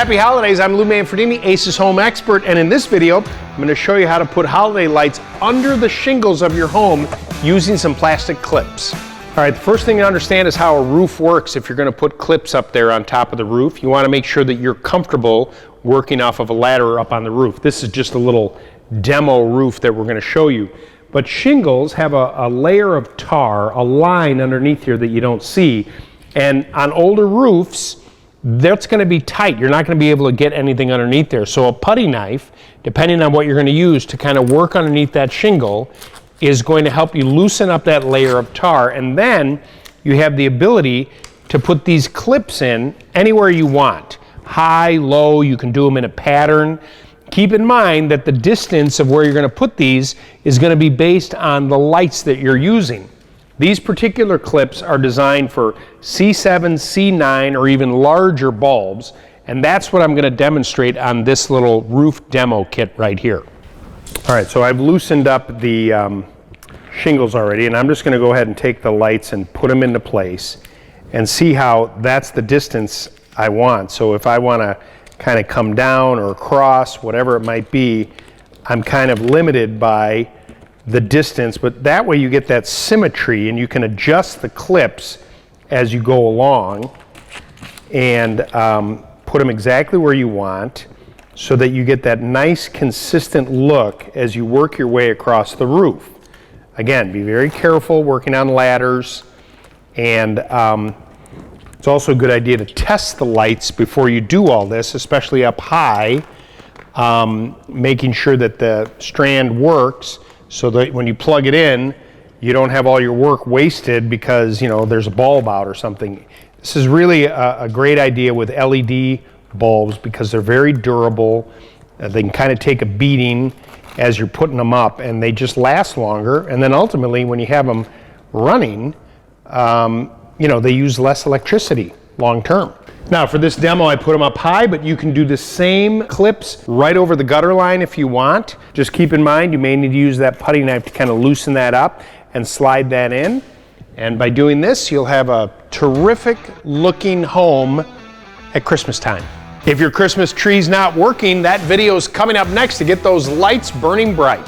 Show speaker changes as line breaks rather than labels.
Happy holidays, I'm Lou Manfredini, Ace's home expert, and in this video, I'm going to show you how to put holiday lights under the shingles of your home using some plastic clips. All right, the first thing to understand is how a roof works if you're going to put clips up there on top of the roof. You want to make sure that you're comfortable working off of a ladder up on the roof. This is just a little demo roof that we're going to show you. But shingles have a layer of tar, a line underneath here that you don't see. And on older roofs, that's going to be tight. You're not going to be able to get anything underneath there. So a putty knife, depending on what you're going to use to kind of work underneath that shingle, is going to help you loosen up that layer of tar. And then you have the ability to put these clips in anywhere you want. High, low, you can do them in a pattern. Keep in mind that the distance of where you're going to put these is going to be based on the lights that you're using. These particular clips are designed for C7, C9, or even larger bulbs, and that's what I'm going to demonstrate on this little roof demo kit right here. All right, so I've loosened up the shingles already, and I'm just going to go ahead and take the lights and put them into place and see how that's the distance I want. So if I want to kind of come down or across, whatever it might be, I'm kind of limited by the distance, but that way you get that symmetry and you can adjust the clips as you go along and put them exactly where you want so that you get that nice consistent look as you work your way across the roof. Again, be very careful working on ladders, and it's also a good idea to test the lights before you do all this, especially up high, making sure that the strand works so that when you plug it in, you don't have all your work wasted because, you know, there's a bulb out or something. This is really a great idea with LED bulbs because they're very durable. They can kind of take a beating as you're putting them up, and they just last longer. And then ultimately, when you have them running, you know, they use less electricity long term. Now for this demo, I put them up high, but you can do the same clips right over the gutter line if you want. Just keep in mind, you may need to use that putty knife to kind of loosen that up and slide that in. And by doing this, you'll have a terrific looking home at Christmas time. If your Christmas tree's not working, that video is coming up next to get those lights burning bright.